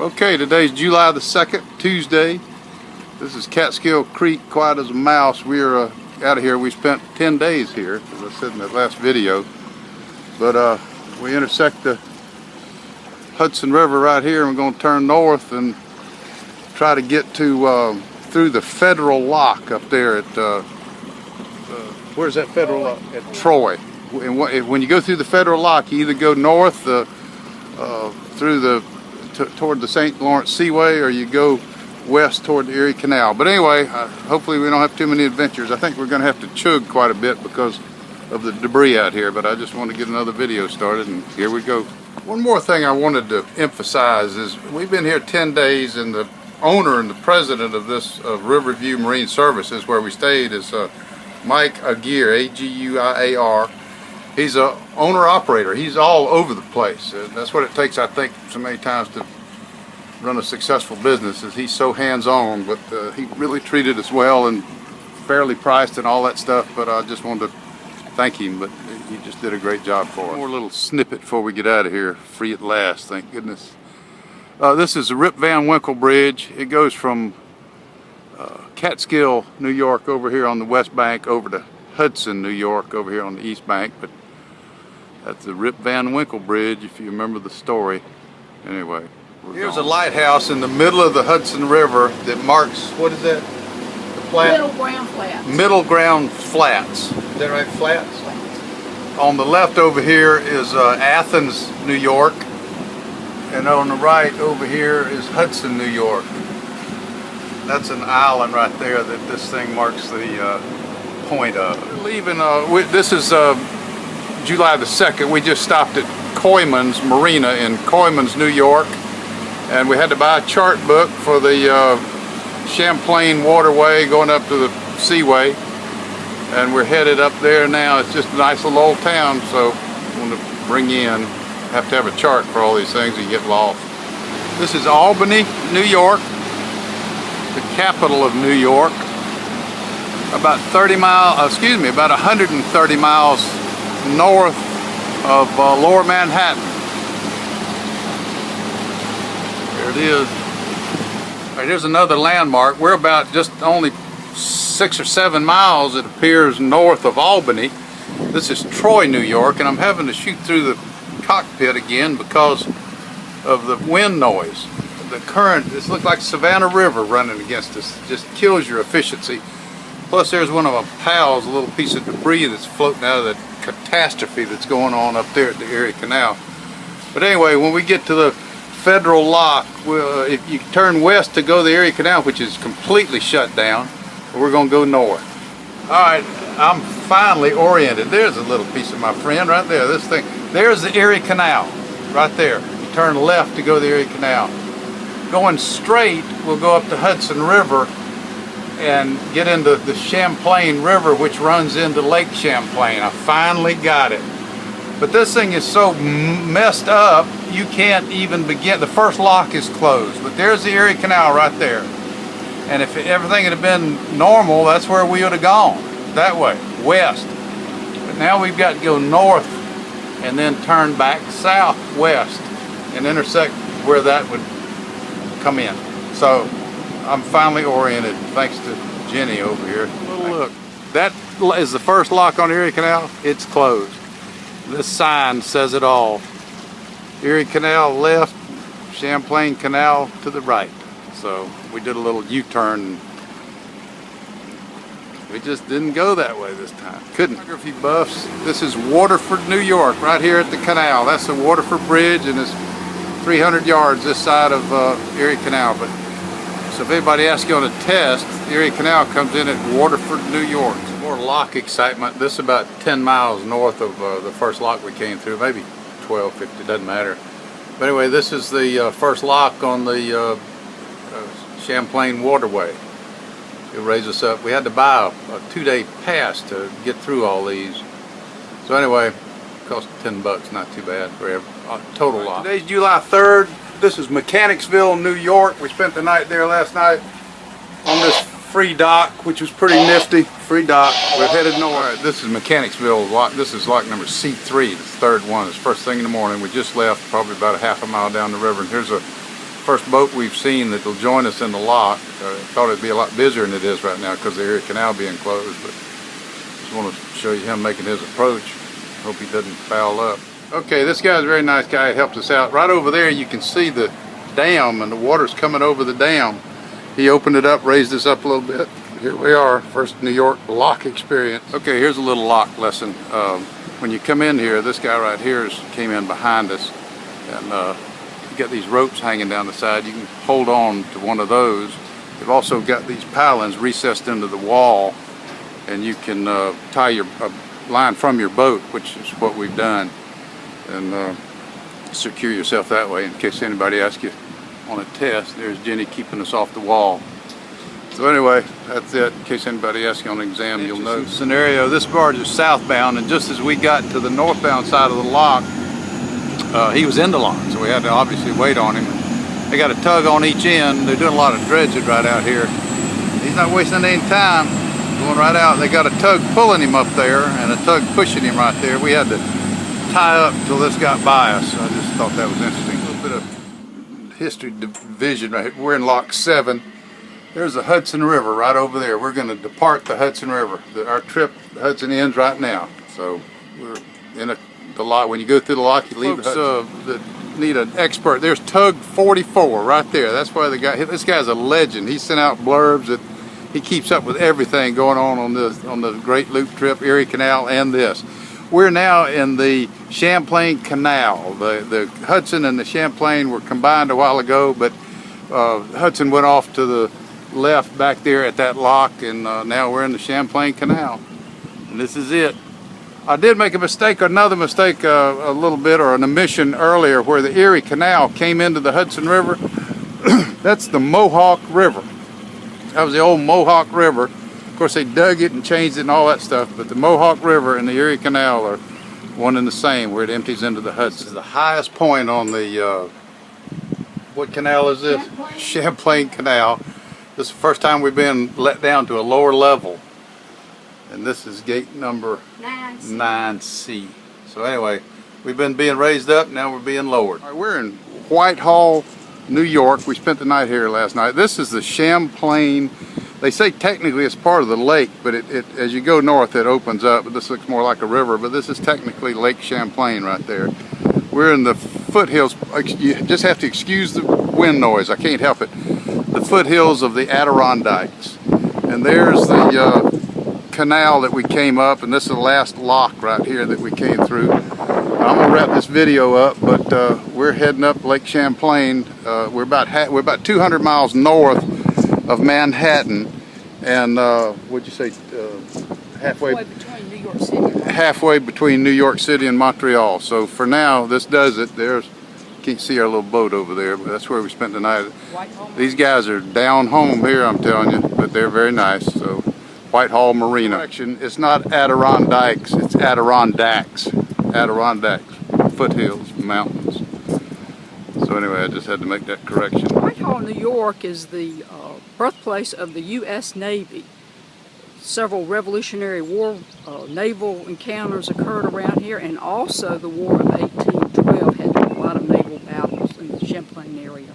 Okay, today's July the 2nd, Tuesday. This is Catskill Creek, quiet as a mouse. We're out of here. We spent 10 days here, as I said in that last video. But we intersect the Hudson River right here, and we're going to turn north and try to get to through the Federal Lock up there at where's that Federal Lock? At Troy. And when you go through the Federal Lock, you either go north through the toward the St. Lawrence Seaway, or you go west toward the Erie Canal. But anyway, hopefully we don't have too many adventures. I think we're going to have to chug quite a bit because of the debris out here, but I just want to get another video started, and here we go. One more thing I wanted to emphasize is we've been here 10 days, and the owner and the president of this Riverview Marine Services, where we stayed, is Mike Aguirre, A-G-U-I-A-R. He's a owner-operator. He's all over the place. That's what it takes, I think, so many times to run a successful business, is he's so hands-on. But he really treated us well and fairly priced and all that stuff. But I just wanted to thank him. But he just did a great job for us. One more little snippet before we get out of here. Free at last, thank goodness. This is the Rip Van Winkle Bridge. It goes from Catskill, New York, over here on the west bank, over to Hudson, New York, over here on the east bank. But that's the Rip Van Winkle Bridge, if you remember the story. Anyway, here's a lighthouse in the middle of the Hudson River that marks, what is that? The flat? Middle Ground Flats. Middle Ground Flats. Is that right? Flats? Flats. On the left over here is Athens, New York. And on the right over here is Hudson, New York. That's an island right there that this thing marks the point of. We're leaving, this is July the 2nd. We just stopped at Coyman's Marina in Coyman's, New York, and we had to buy a chart book for the Champlain waterway going up to the Seaway, and we're headed up there now. It's just a nice little old town, so I want to bring you in. Have to have a chart for all these things, you get lost. This is Albany, New York, the capital of New York. About 130 miles north of Lower Manhattan. There it is. All right, here's another landmark. We're about just only 6 or 7 miles, it appears, north of Albany. This is Troy, New York, and I'm having to shoot through the cockpit again because of the wind noise. The current, this looks like Savannah River running against us. It just kills your efficiency. Plus there's one of my pals, a little piece of debris that's floating out of the catastrophe that's going on up there at the Erie Canal. But anyway, when we get to the Federal Lock, if you turn west to go to the Erie Canal, which is completely shut down, we're going to go north. Alright, I'm finally oriented. There's a little piece of my friend right there, this thing. There's the Erie Canal, right there. You turn left to go to the Erie Canal. Going straight, we'll go up the Hudson River and get into the Champlain River, which runs into Lake Champlain. I finally got it. But this thing is so messed up, you can't even begin. The first lock is closed, but there's the Erie Canal right there. And if everything had been normal, that's where we would have gone, that way, west. But now we've got to go north and then turn back southwest and intersect where that would come in. So I'm finally oriented, thanks to Jenny over here. Look, that is the first lock on the Erie Canal. It's closed. This sign says it all. Erie Canal left, Champlain Canal to the right. So we did a little U-turn. We just didn't go that way this time. Couldn't. Geography buffs, this is Waterford, New York, right here at the canal. That's the Waterford Bridge, and it's 300 yards this side of Erie Canal. But so if anybody asks you on a test, the Erie Canal comes in at Waterford, New York. Some more lock excitement. This is about 10 miles north of the first lock we came through, maybe 12, 50, doesn't matter. But anyway, this is the first lock on the Champlain waterway. It'll raise us up. We had to buy a 2-day pass to get through all these. So anyway, it cost $10, not too bad for a total lock. Today's July 3rd. This is Mechanicsville, New York. We spent the night there last night on this free dock, which was pretty nifty. Free dock. We're headed north. All right, this is Mechanicsville lock. This is lock number C3, the third one. It's first thing in the morning. We just left, probably about a half a mile down the river. And here's a first boat we've seen that will join us in the lock. I thought it'd be a lot busier than it is right now because of the Erie Canal being closed, but just want to show you him making his approach. Hope he doesn't foul up. Okay, this guy's a very nice guy. He helped us out. Right over there you can see the dam, and the water's coming over the dam. He opened it up, raised us up a little bit. Here we are, first New York lock experience. Okay, here's a little lock lesson. When you come in here, this guy right here came in behind us, and you got these ropes hanging down the side. You can hold on to one of those. They've also got these pilings recessed into the wall, and you can tie your line from your boat, which is what we've done, and secure yourself that way in case anybody asks you on a test. There's Jenny keeping us off the wall. So anyway, that's it. In case anybody asks you on an exam, you'll know. Scenario, this barge is southbound, and just as we got to the northbound side of the lock, he was in the lock, so we had to obviously wait on him. They got a tug on each end. They're doing a lot of dredging right out here. He's not wasting any time, going right out. They got a tug pulling him up there and a tug pushing him right there. We had to tie up till this got by us. I just thought that was interesting. A little bit of history division right here. We're in lock 7. There's the Hudson River right over there. We're going to depart the Hudson River. Our trip, the Hudson ends right now. So we're in the lock. When you go through the lock, you leave the Hudson. That need an expert. There's Tug 44 right there. That's why this guy's a legend. He sent out blurbs that he keeps up with everything going on the Great Loop Trip, Erie Canal, and this. We're now in the Champlain Canal. The Hudson and the Champlain were combined a while ago, but Hudson went off to the left back there at that lock, and now we're in the Champlain Canal, and this is it. I did make another mistake a little bit, or an omission earlier, where the Erie Canal came into the Hudson River. That's the Mohawk River. That was the old Mohawk River. Of course, they dug it and changed it and all that stuff, but the Mohawk River and the Erie Canal are one and the same, where it empties into the Hudson. This is the highest point on the, what canal is this? Champlain Canal. This is the first time we've been let down to a lower level. And this is gate number 9C. So anyway, we've been being raised up, now we're being lowered. All right, we're in Whitehall, New York. We spent the night here last night. This is the Champlain. They say technically it's part of the lake, but as you go north it opens up. But this looks more like a river, but this is technically Lake Champlain right there. We're in the foothills. You just have to excuse the wind noise. I can't help it. The foothills of the Adirondacks. And there's the canal that we came up, and this is the last lock right here that we came through. I'm gonna wrap this video up, but we're heading up Lake Champlain. We're about 200 miles north of Manhattan, and what'd you say? Halfway between New York City. Halfway between New York City and Montreal. So for now, this does it. There's. Can't see our little boat over there, but that's where we spent the night. These guys are down home here, I'm telling you, but they're very nice. So Whitehall Marina. It's not Adirondacks, it's Adirondacks. Adirondacks, foothills, mountains. So anyway, I just had to make that correction. Whitehall, New York is the birthplace of the U.S. Navy. Several Revolutionary War naval encounters occurred around here, and also the War of 1812 had a lot of naval battles in the Champlain area.